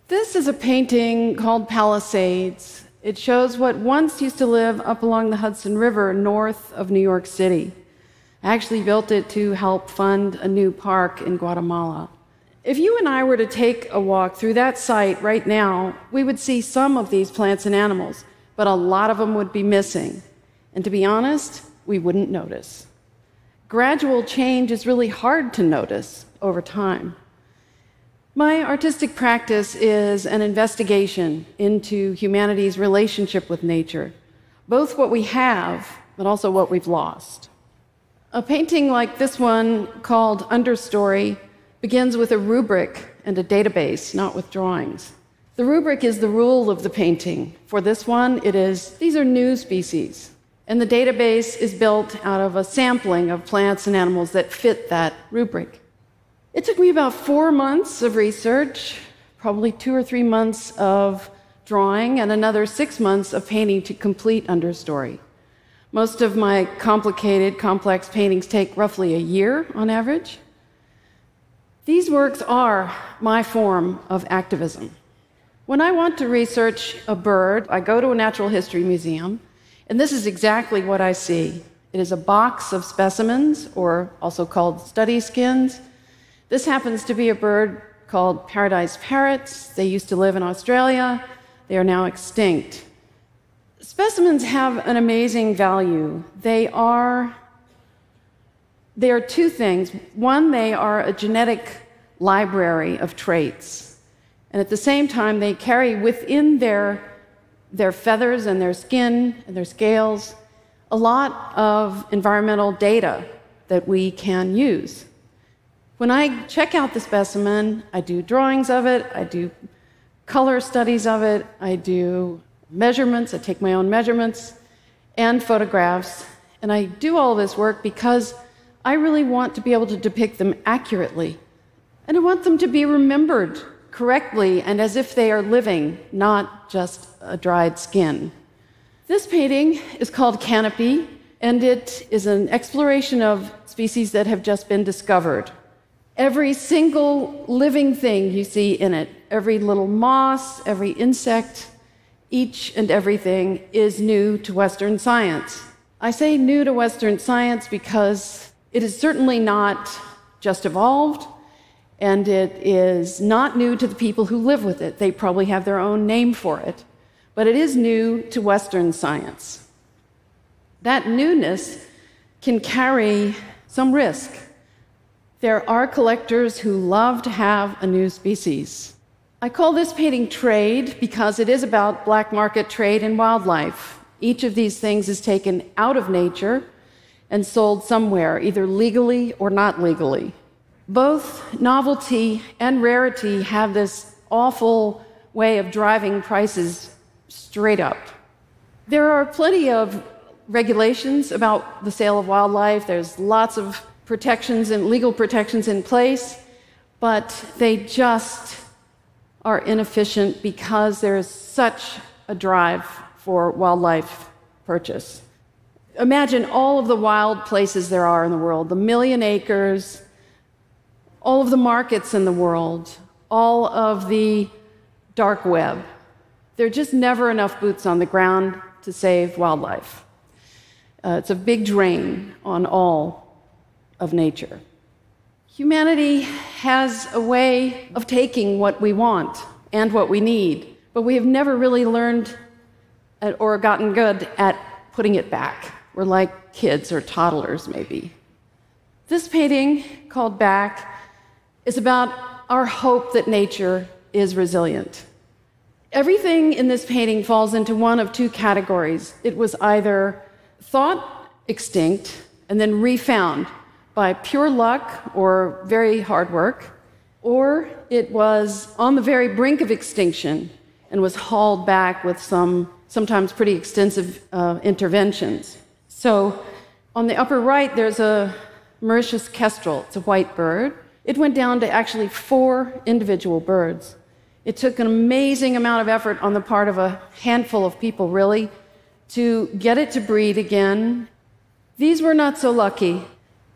This is a painting called Palisades. It shows what once used to live up along the Hudson River north of New York City. I actually built it to help fund a new park in Guatemala. If you and I were to take a walk through that site right now, we would see some of these plants and animals, but a lot of them would be missing. And to be honest, we wouldn't notice. Gradual change is really hard to notice over time. My artistic practice is an investigation into humanity's relationship with nature, both what we have, but also what we've lost. A painting like this one, called Understory, begins with a rubric and a database, not with drawings. The rubric is the rule of the painting. For this one, it is, these are new species. And the database is built out of a sampling of plants and animals that fit that rubric. It took me about 4 months of research, probably 2 or 3 months of drawing, and another 6 months of painting to complete Understory. Most of my complicated, complex paintings take roughly a year on average. These works are my form of activism. When I want to research a bird, I go to a natural history museum, and this is exactly what I see. It is a box of specimens, or also called study skins. This happens to be a bird called paradise parrots. They used to live in Australia. They are now extinct. Specimens have an amazing value. They are two things. One, they are a genetic library of traits. And at the same time, they carry within their feathers and their skin and their scales a lot of environmental data that we can use. When I check out the specimen, I do drawings of it, I do color studies of it, I do measurements, I take my own measurements, and photographs. And I do all this work because I really want to be able to depict them accurately. And I want them to be remembered correctly and as if they are living, not just a dried skin. This painting is called Canopy, and it is an exploration of species that have just been discovered. Every single living thing you see in it, every little moss, every insect, each and everything is new to Western science. I say new to Western science because it is certainly not just evolved, and it is not new to the people who live with it. They probably have their own name for it, but it is new to Western science. That newness can carry some risk. There are collectors who love to have a new species. I call this painting Trade because it is about black market trade in wildlife. Each of these things is taken out of nature and sold somewhere, either legally or not legally. Both novelty and rarity have this awful way of driving prices straight up. There are plenty of regulations about the sale of wildlife. There's lots of protections and legal protections in place, but they just are inefficient because there is such a drive for wildlife purchase. Imagine all of the wild places there are in the world, the 1 million acres, all of the markets in the world, all of the dark web. There are just never enough boots on the ground to save wildlife. It's a big drain on all of nature. Humanity has a way of taking what we want and what we need, but we have never really learned or gotten good at putting it back. We're like kids or toddlers, maybe. This painting, called Back, is about our hope that nature is resilient. Everything in this painting falls into one of two categories. It was either thought extinct and then refound by pure luck or very hard work, or it was on the very brink of extinction and was hauled back with sometimes pretty extensive interventions. So on the upper right, there's a Mauritius kestrel. It's a white bird. It went down to actually 4 individual birds. It took an amazing amount of effort on the part of a handful of people, really, to get it to breed again. These were not so lucky.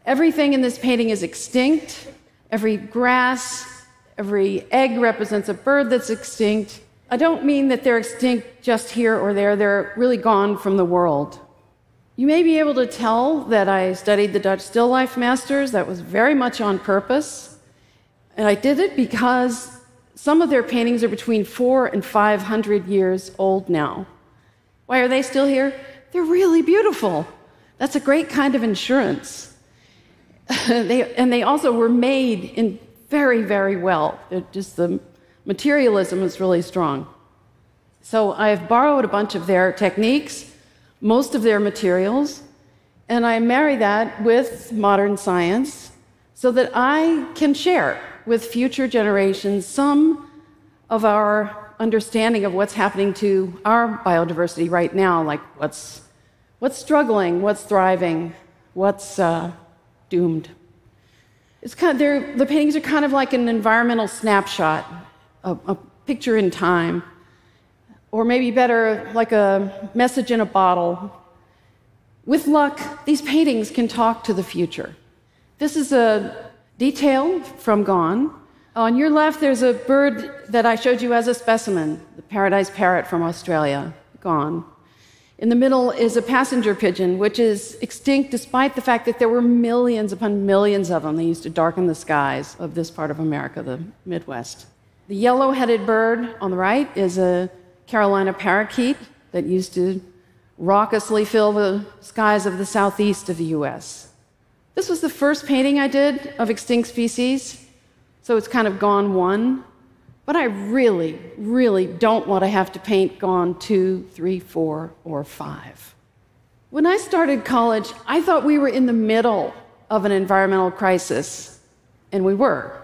Everything in this painting is extinct. Every grass, Every egg represents a bird that's extinct. I don't mean that they're extinct just here or there. They're really gone from the world. You may be able to tell that I studied the Dutch still life masters. That was very much on purpose. And I did it because some of their paintings are between 400 and 500 years old now. Why are they still here? They're really beautiful. That's a great kind of insurance. They also were made in very, very well. Just the materialism is really strong. So I've borrowed a bunch of their techniques, most of their materials, and I marry that with modern science so that I can share with future generations some of our understanding of what's happening to our biodiversity right now, like what's struggling, what's thriving, what's doomed. The paintings are kind of like an environmental snapshot, a picture in time, or maybe better, like a message in a bottle. With luck, these paintings can talk to the future. This is a detail from Gone. On your left, there's a bird that I showed you as a specimen, the paradise parrot from Australia, Gone. In the middle is a passenger pigeon, which is extinct despite the fact that there were millions upon millions of them. They used to darken the skies of this part of America, the Midwest. The yellow-headed bird on the right is a Carolina parakeet that used to raucously fill the skies of the southeast of the US. This was the first painting I did of extinct species, so it's kind of Gone 1. But I really, really don't want to have to paint Gone 2, 3, 4, or 5. When I started college, I thought we were in the middle of an environmental crisis, and we were.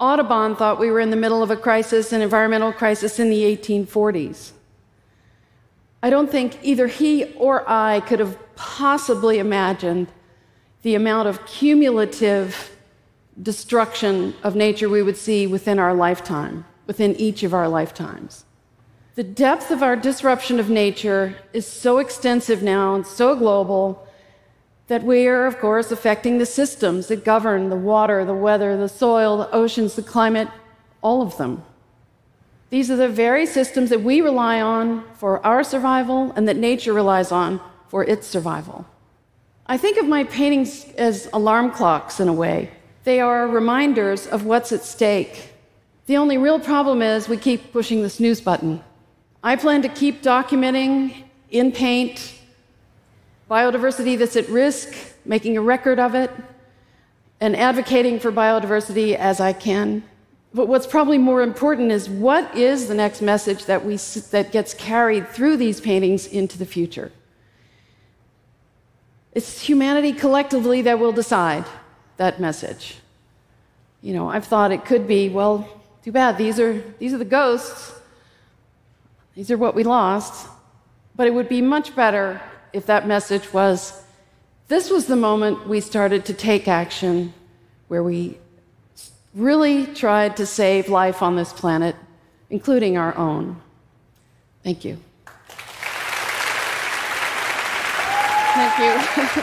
Audubon thought we were in the middle of an environmental crisis in the 1840s. I don't think either he or I could have possibly imagined the amount of cumulative destruction of nature we would see within our lifetime, within each of our lifetimes. The depth of our disruption of nature is so extensive now and so global that we are, of course, affecting the systems that govern the water, the weather, the soil, the oceans, the climate, all of them. These are the very systems that we rely on for our survival and that nature relies on for its survival. I think of my paintings as alarm clocks in a way. They are reminders of what's at stake. The only real problem is we keep pushing the snooze button. I plan to keep documenting in paint biodiversity that's at risk, making a record of it, and advocating for biodiversity as I can. But what's probably more important is what is the next message that gets carried through these paintings into the future? It's humanity collectively that will decide that message. You know, I've thought it could be, well, too bad, these are the ghosts. These are what we lost. But it would be much better if that message was, this was the moment we started to take action, where we really tried to save life on this planet, including our own. Thank you. Thank you.